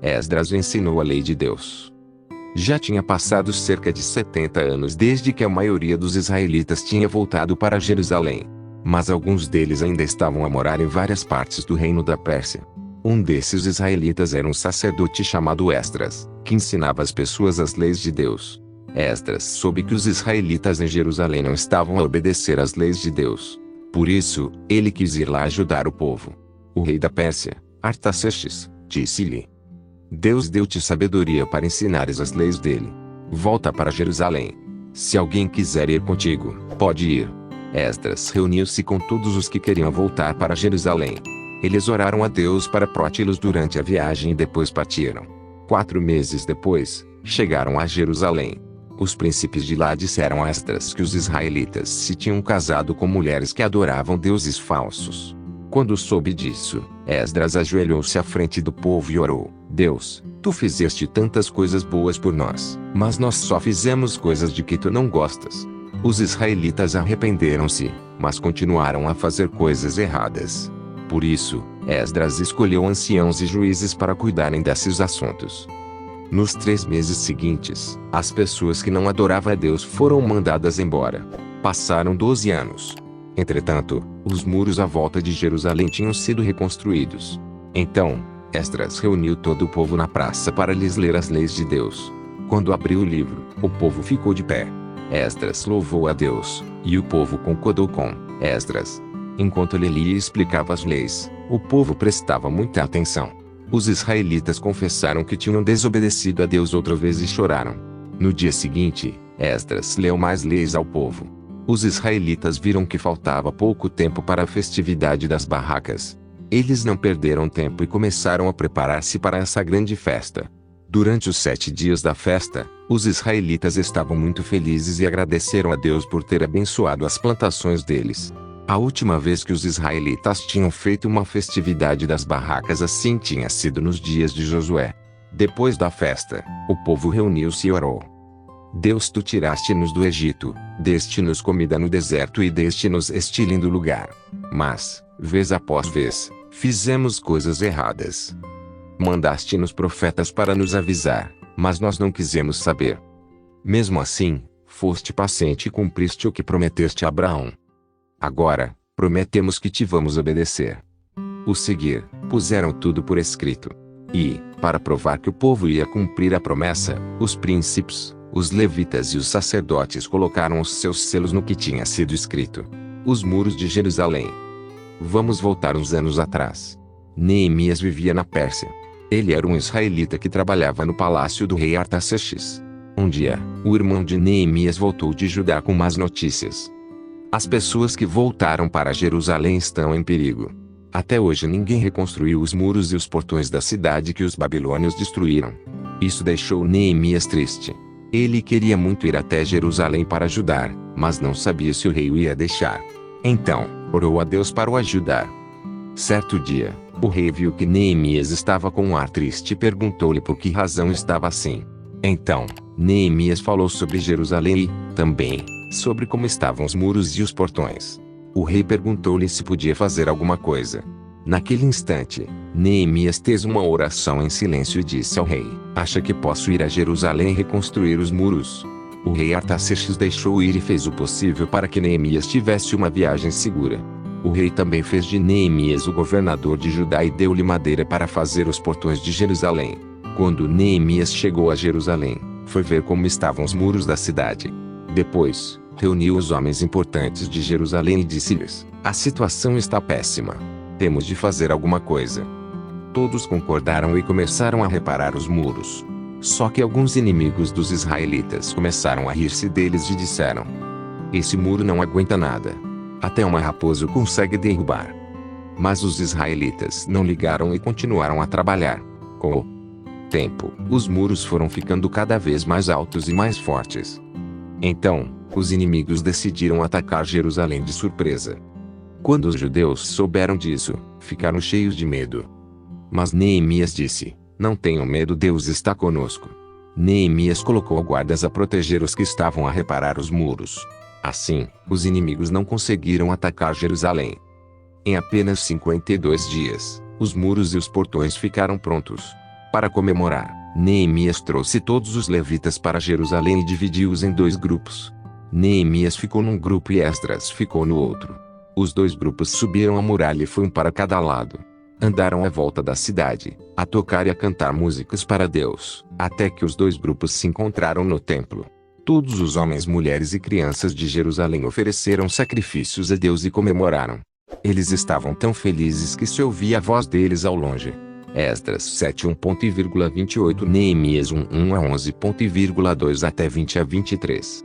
Esdras ensinou a lei de Deus. Já tinha passado cerca de 70 anos desde que a maioria dos israelitas tinha voltado para Jerusalém. Mas alguns deles ainda estavam a morar em várias partes do reino da Pérsia. Um desses israelitas era um sacerdote chamado Esdras, que ensinava às pessoas as leis de Deus. Esdras soube que os israelitas em Jerusalém não estavam a obedecer às leis de Deus. Por isso, ele quis ir lá ajudar o povo. O rei da Pérsia, Artaxerxes, disse-lhe: Deus deu-te sabedoria para ensinares as leis dele. Volta para Jerusalém. Se alguém quiser ir contigo, pode ir. Esdras reuniu-se com todos os que queriam voltar para Jerusalém. Eles oraram a Deus para protegi-los durante a viagem e depois partiram. 4 meses depois, chegaram a Jerusalém. Os príncipes de lá disseram a Esdras que os israelitas se tinham casado com mulheres que adoravam deuses falsos. Quando soube disso, Esdras ajoelhou-se à frente do povo e orou: Deus, tu fizeste tantas coisas boas por nós, mas nós só fizemos coisas de que tu não gostas. Os israelitas arrependeram-se, mas continuaram a fazer coisas erradas. Por isso, Esdras escolheu anciãos e juízes para cuidarem desses assuntos. Nos 3 meses seguintes, as pessoas que não adoravam a Deus foram mandadas embora. Passaram 12 anos. Entretanto, os muros à volta de Jerusalém tinham sido reconstruídos. Então, Esdras reuniu todo o povo na praça para lhes ler as leis de Deus. Quando abriu o livro, o povo ficou de pé. Esdras louvou a Deus, e o povo concordou com Esdras. Enquanto ele lia e explicava as leis, o povo prestava muita atenção. Os israelitas confessaram que tinham desobedecido a Deus outra vez e choraram. No dia seguinte, Esdras leu mais leis ao povo. Os israelitas viram que faltava pouco tempo para a festividade das barracas. Eles não perderam tempo e começaram a preparar-se para essa grande festa. Durante os 7 dias da festa, os israelitas estavam muito felizes e agradeceram a Deus por ter abençoado as plantações deles. A última vez que os israelitas tinham feito uma festividade das barracas assim tinha sido nos dias de Josué. Depois da festa, o povo reuniu-se e orou: Deus, tu tiraste-nos do Egito, deste-nos comida no deserto e deste-nos este lindo lugar. Mas, vez após vez, fizemos coisas erradas. Mandaste-nos profetas para nos avisar, mas nós não quisemos saber. Mesmo assim, foste paciente e cumpriste o que prometeste a Abraão. Agora, prometemos que te vamos obedecer. O seguir, puseram tudo por escrito. E, para provar que o povo ia cumprir a promessa, os príncipes, os levitas e os sacerdotes colocaram os seus selos no que tinha sido escrito. Os muros de Jerusalém. Vamos voltar uns anos atrás. Neemias vivia na Pérsia. Ele era um israelita que trabalhava no palácio do rei Artaxerxes. Um dia, o irmão de Neemias voltou de Judá com más notícias. As pessoas que voltaram para Jerusalém estão em perigo. Até hoje ninguém reconstruiu os muros e os portões da cidade que os babilônios destruíram. Isso deixou Neemias triste. Ele queria muito ir até Jerusalém para ajudar, mas não sabia se o rei o ia deixar. Então, orou a Deus para o ajudar. Certo dia, o rei viu que Neemias estava com um ar triste e perguntou-lhe por que razão estava assim. Então, Neemias falou sobre Jerusalém e, também, sobre como estavam os muros e os portões. O rei perguntou-lhe se podia fazer alguma coisa. Naquele instante, Neemias fez uma oração em silêncio e disse ao rei: Acha que posso ir a Jerusalém e reconstruir os muros? O rei Artaxerxes deixou ir e fez o possível para que Neemias tivesse uma viagem segura. O rei também fez de Neemias o governador de Judá e deu-lhe madeira para fazer os portões de Jerusalém. Quando Neemias chegou a Jerusalém, foi ver como estavam os muros da cidade. Depois, reuniu os homens importantes de Jerusalém e disse-lhes: A situação está péssima. Temos de fazer alguma coisa. Todos concordaram e começaram a reparar os muros. Só que alguns inimigos dos israelitas começaram a rir-se deles e disseram: Esse muro não aguenta nada. Até uma raposa o consegue derrubar. Mas os israelitas não ligaram e continuaram a trabalhar. Com o tempo, os muros foram ficando cada vez mais altos e mais fortes. Então, os inimigos decidiram atacar Jerusalém de surpresa. Quando os judeus souberam disso, ficaram cheios de medo. Mas Neemias disse: Não tenham medo, Deus está conosco. Neemias colocou guardas a proteger os que estavam a reparar os muros. Assim, os inimigos não conseguiram atacar Jerusalém. Em apenas 52 dias, os muros e os portões ficaram prontos. Para comemorar, Neemias trouxe todos os levitas para Jerusalém e dividiu-os em 2 grupos. Neemias ficou num grupo e Esdras ficou no outro. Os 2 grupos subiram a muralha e foi um para cada lado. Andaram à volta da cidade, a tocar e a cantar músicas para Deus, até que os 2 grupos se encontraram no templo. Todos os homens, mulheres e crianças de Jerusalém ofereceram sacrifícios a Deus e comemoraram. Eles estavam tão felizes que se ouvia a voz deles ao longe. Esdras 7:1.28 Neemias 1:1 a 11.2 até 20 a 23.